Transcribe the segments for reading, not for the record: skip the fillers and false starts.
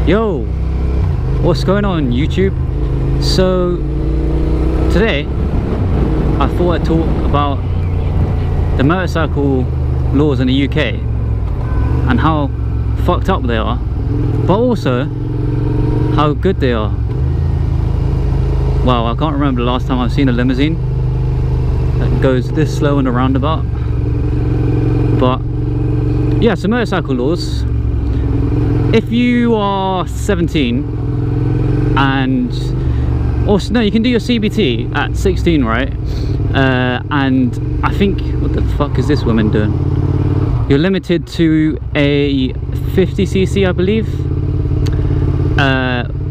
Yo, what's going on YouTube? So today I thought I'd talk about the motorcycle laws in the UK and how fucked up they are, but also how good they are. Wow, I can't remember the last time I've seen a limousine that goes this slow in a roundabout. But yeah, so motorcycle laws. If you are 17 and also no, you can do your CBT at 16, right? And I think, what the fuck is this woman doing? You're limited to a 50cc, I believe,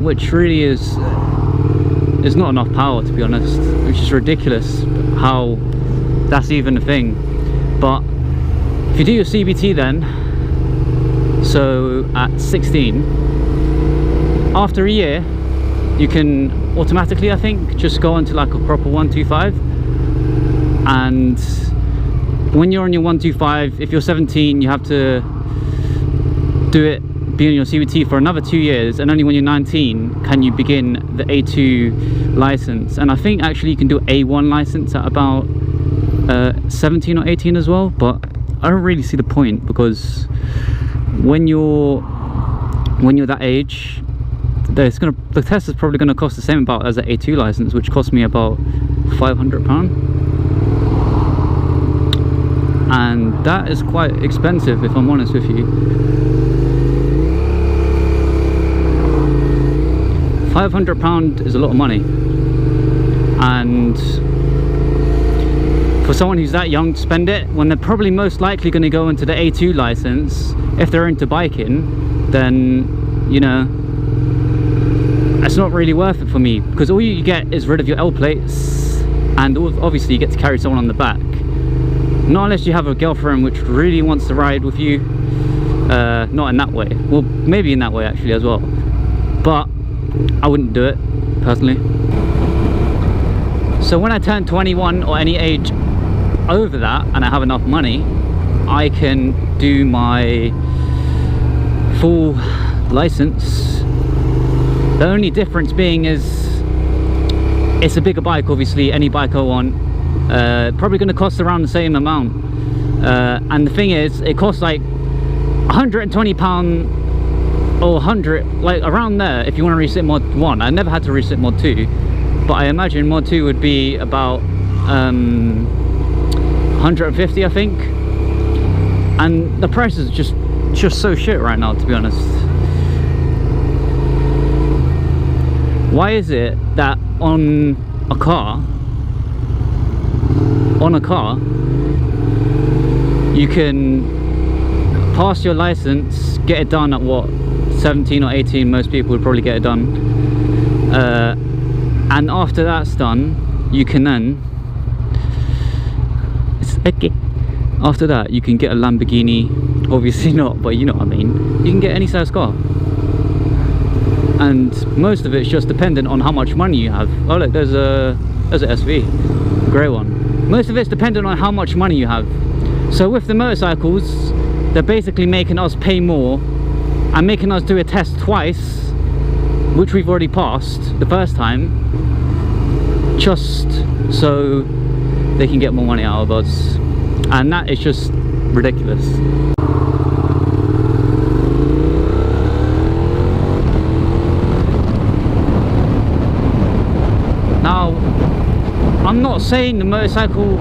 which really is not enough power, to be honest, which is ridiculous how that's even a thing. But if you do your CBT then, so at 16, after a year you can automatically, I think, just go onto like a proper 125. And when you're on your 125, if you're 17, you have to be on your CBT for another 2 years, and only when you're 19 can you begin the A2 license. And I think actually you can do A1 license at about 17 or 18 as well, but I don't really see the point, because when you're that age, the test is probably going to cost the same about as an A2 license, which cost me about £500, and that is quite expensive, if I'm honest with you. £500 is a lot of money, and for someone who's that young to spend it when they're probably most likely going to go into the A2 license, if they're into biking, then, you know, it's not really worth it for me, because all you get is rid of your L plates, and obviously you get to carry someone on the back. Not unless you have a girlfriend which really wants to ride with you. Not in that way. Well, maybe in that way actually as well, but I wouldn't do it personally. So when I turn 21 or any age over that and I have enough money, I can do my full license. The only difference being is it's a bigger bike, obviously. Any bike I want, probably going to cost around the same amount, and the thing is, it costs like £120 or 100, like around there, if you want to resit mod 1. I never had to resit mod 2, but I imagine mod 2 would be about 150, I think. And the price is just so shit right now, to be honest. Why is it that on a car you can pass your license, get it done at what, 17 or 18, most people would probably get it done, and after that's done, you can then, after that you can get a Lamborghini, obviously not, but you know what I mean, you can get any size car. And most of it's just dependent on how much money you have. Oh look, there's a SV, grey one. Most of it's dependent on how much money you have. So with the motorcycles, they're basically making us pay more and making us do a test twice, which we've already passed the first time, just so they can get more money out of us. And that is just ridiculous. Now, I'm not saying the motorcycle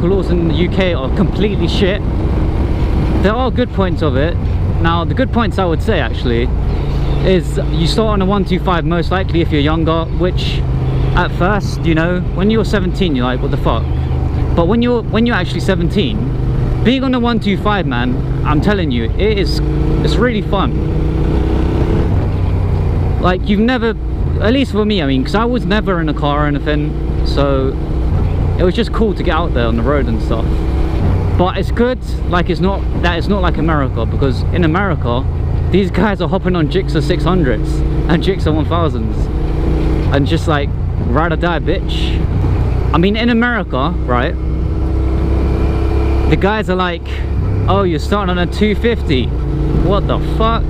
laws in the UK are completely shit. There are good points of it. Now, the good points I would say actually is you start on a 125 most likely if you're younger, which at first, you know, when you're 17 you're like, what the fuck? But when you're actually 17, being on a 125, man, I'm telling you, it's really fun. Like, you've never, at least for me, I mean, because I was never in a car or anything, so it was just cool to get out there on the road and stuff. But it's good, like, it's not like America, because in America these guys are hopping on Gixxer 600s and Gixxer 1000s and just like, ride or die, bitch. I mean, in America, right, the guys are like, oh, you're starting on a 250. What the fuck?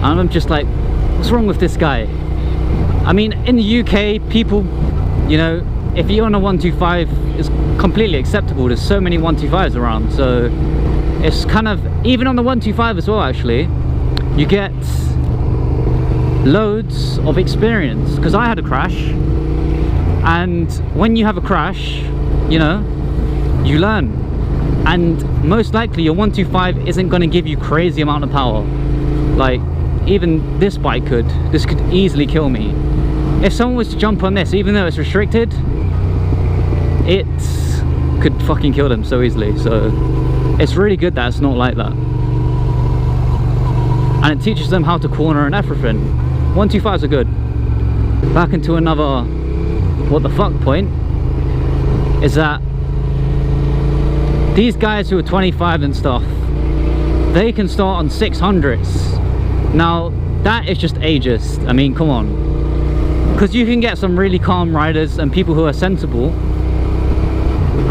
and I'm just like, what's wrong with this guy? I mean, in the UK, people, you know, if you're on a 125, it's completely acceptable. There's so many 125s around, so it's kind of, even on the 125 as well, actually, you get loads of experience. Because I had a crash, and when you have a crash, you know, you learn, and most likely your 125 isn't going to give you crazy amount of power. Like, even this bike could easily kill me. If someone was to jump on this, even though it's restricted, it could fucking kill them so easily. So it's really good that it's not like that, and it teaches them how to corner and everything. 125s are good. Back into another what the fuck point is that these guys who are 25 and stuff, they can start on 600s. Now that is just ageist. I mean, come on, because you can get some really calm riders and people who are sensible,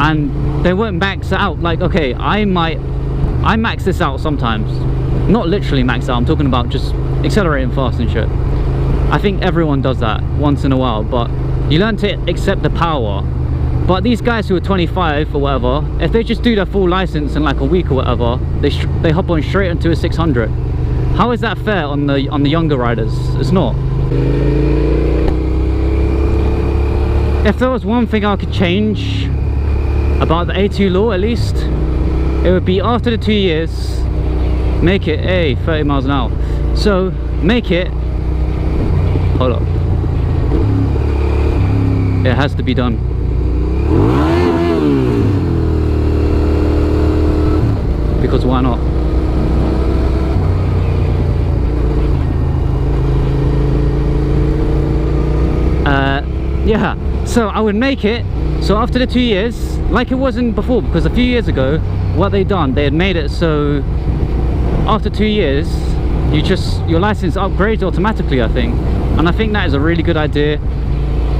and they won't max it out. Like, okay, I max this out sometimes, not literally max out, I'm talking about just accelerating fast and shit. I think everyone does that once in a while, but you learn to accept the power. But these guys who are 25 or whatever, if they just do their full license in like a week or whatever, they hop on straight into a 600. How is that fair on the younger riders? It's not. If there was one thing I could change about the A2 law, at least, it would be after the 2 years, make it 30 miles an hour. So make it, hold up, it has to be done. Because why not? Yeah, so I would make it so after the 2 years, like it wasn't before, because a few years ago what they had made it so after 2 years your license upgrades automatically, I think. And I think that is a really good idea.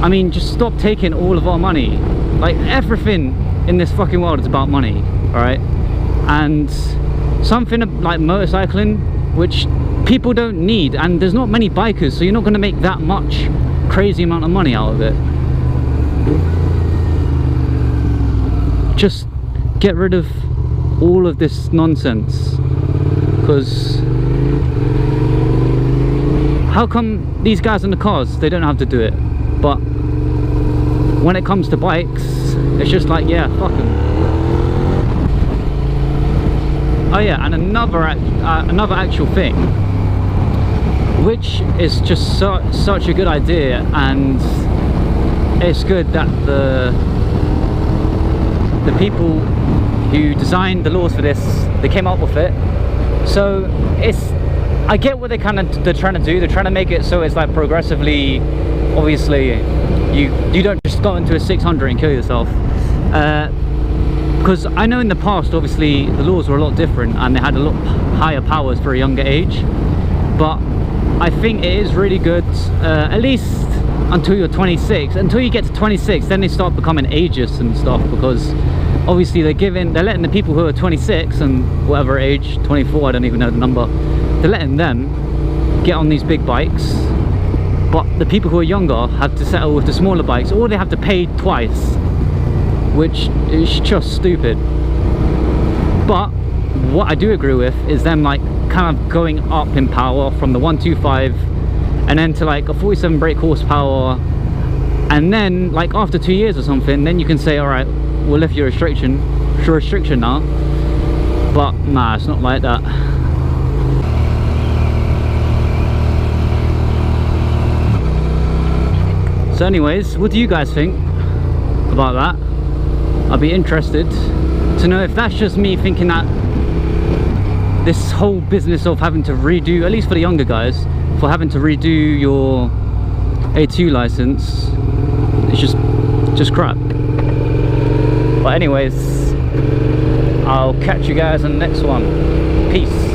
I mean, just stop taking all of our money. Like, everything in this fucking world is about money, alright? And something like motorcycling, which people don't need, and there's not many bikers, so you're not going to make that much crazy amount of money out of it. Just get rid of all of this nonsense. Because how come these guys in the cars, they don't have to do it, but when it comes to bikes, it's just like, yeah, fuck them. Oh yeah, and another actual thing, which is just such a good idea, and it's good that the people who designed the laws for this, they came up with it. So I get what they're trying to do. They're trying to make it so it's like progressively, obviously, you don't just go into a 600 and kill yourself. Because I know in the past, obviously, the laws were a lot different and they had a lot higher powers for a younger age. But I think it is really good, at least until you're 26. Until you get to 26, then they start becoming ageist and stuff, because obviously they're letting the people who are 26 and whatever age, 24, I don't even know the number, they're letting them get on these big bikes. But the people who are younger have to settle with the smaller bikes, or they have to pay twice, which is just stupid. But what I do agree with is them like kind of going up in power from the 125 and then to like a 47 brake horsepower, and then like after 2 years or something, then you can say, all right, we'll lift your restriction now. But nah, it's not like that. So anyways, what do you guys think about that? I'd be interested to know if that's just me thinking that this whole business of having to redo, at least for the younger guys, for having to redo your A2 license, it's just crap. But anyways, I'll catch you guys in the next one. Peace.